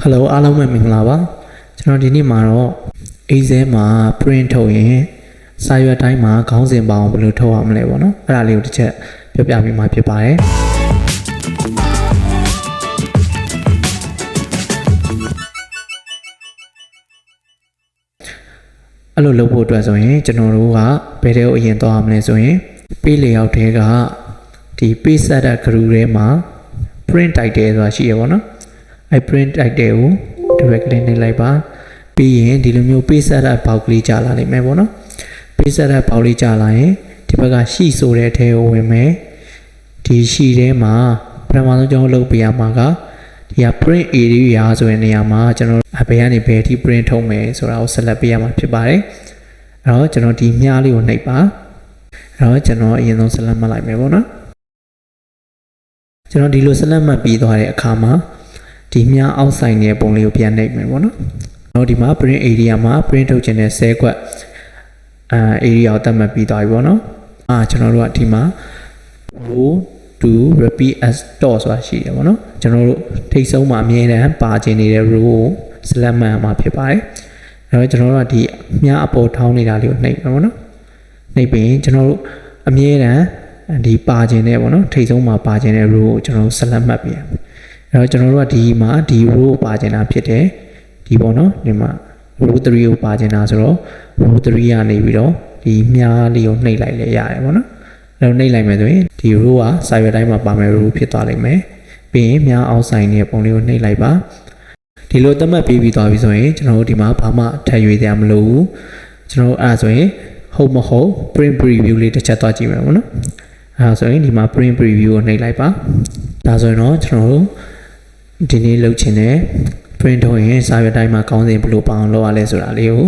Hello အားလုံးပဲမင်္ဂလာပါကျွန်တော်ဒီနေ့မှာတော့ Excel မှာ print ထုတ်ရင်စာရွက်တိုင်းမှာခေါင်းစဉ်ပေါင်းဘယ်လိုထုတ်ရမလဲပေါ့နော်အဲ့ဒါလေးကိုတစ်ချက်ပြောပြပေးမှာဖြစ်ပါတယ်အဲ့လိုလုပ်ဖို့အတွက်ဆိုရင်ကျွန်တော်တို့ကဘယ်တွေကိုအရင်သွားရမလဲဆိုရင် page layout ထဲကဒီ page setup group ထဲမှာ print title ဆိုတာရှိရပါတော့အဲ့ print title ကို direct link နှိပ်လိုက်ပါပြီးရင်ဒီလိုမျိုး page setup ပေါက်ကလေးကြာလာနိုင်မယ်ပေါ့နော် page setup ပေါက်လေးကြာလာရင်ဒီဘက်ကရှိဆိုတဲ့အထဲကိုဝင်မယ်ဒီရှိထဲမှာပထမဆုံးကျွန်တော်လုပ်ပြရမှာကဒီက print area ဆိုတဲ့နေရာမှာကျွန်တော်ဘယ်ကနေဘယ်အထိ print ထုတ်မယ်ဆိုတာကို select ပေးရမှာဖြစ်ပါတယ်အဲ့တော့ကျွန်တော်ဒီမြားလေးကိုနှိပ်ပါအဲ့တော့ကျွန်တော်အရင်ဆုံး select မှတ်လိုက်မယ်ပေါ့နော်ကျွန်တော်ဒီလို select မှတ်ပြီးသွားတဲ့အခါမှာဒီမြားအောက်ဆိုင်တဲ့ပုံလေးကိုပြန်နှိပ်မယ်ပေါ့နော်တော့ဒီမှာ print area မှာ print ထုတ်ခြင်းနဲ့ဆဲခွက်area ကိုသတ်မှတ်ပြီးသွားပြီပေါ့နော်ကျွန်တော်တို့ကဒီမှာ row to repeat as dot ဆိုတာရှိတယ်ပေါ့နော်ကျွန်တော်တို့ထိပ်ဆုံးမှာအမြဲတမ်းပါခြင်းနေတဲ့ row ကို select မှတ်မှာဖြစ်ပါတယ်အဲ့တော့ကျွန်တော်တို့ကဒီမြားအပေါ်ထောင်းနေတာလေးကိုနှိပ်မယ်ပေါ့နော်နှိပ်ပြီးကျွန်တော်တို့အမြဲတမ်းဒီပါခြင်းနဲ့ပေါ့နော်ထိပ်ဆုံးမှာပါခြင်းတဲ့ row ကိုကျွန်တော်တို့ select မှတ်ပေးရမယ်အဲ့တော့ကျွန်တော်တို့ကဒီမှာဒီ row ပါခြင်းတာဖြစ်တယ်ဒီပေါ့နော်ဒီမှာ row 3ကိုပါခြင်းတာဆိုတော့ row 3ကနေပြီးတော့ဒီမြားလေးကိုနှိပ်လိုက်လဲရတယ်ပေါ့နော်အဲ့တော့နှိပ်လိုက်မယ်ဆိုရင်ဒီ row ကစာရွက်တိုင်းမှာပါမယ် row ဖြစ်သွားလိမ့်မယ်ပြီးရင်မြားအောက်ဆိုင်တဲ့ပုံလေးကိုနှိပ်လိုက်ပါဒီလိုသတ်မှတ်ပြီးသွားပြီဆိုရင်ကျွန်တော်တို့ဒီမှာဘာမှထပ်ရွေးရမလို့ဘူးကျွန်တော်တို့အဲ့ဒါဆိုရင်ဟုတ်မဟုတ် print preview လေးတစ်ချက်သွားကြည့်မယ်ပေါ့နော်အဲ့ဒါဆိုရင်ဒီမှာ print preview ကိုနှိပ်လိုက်ပါဒါဆိုရင်တော့ကျွန်တော်တို့ဒီနေ့လုပ်ချင်တဲ့ print ထုတ်ရင်စာရွက်တိုင်းမှာခေါင်းစဉ်ဘယ်လိုပေါအောင်လုပ်ရလဲဆိုတာလေးကို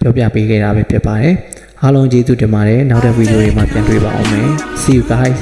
ပြောပြပေးခဲ့တာပဲဖြစ်ပါတယ်အားလုံးကျေးဇူးတင်ပါတယ်နောက်တဲ့ဗီဒီယိုတွေမှာပြန်တွေ့ပါအောင်မယ် See you guys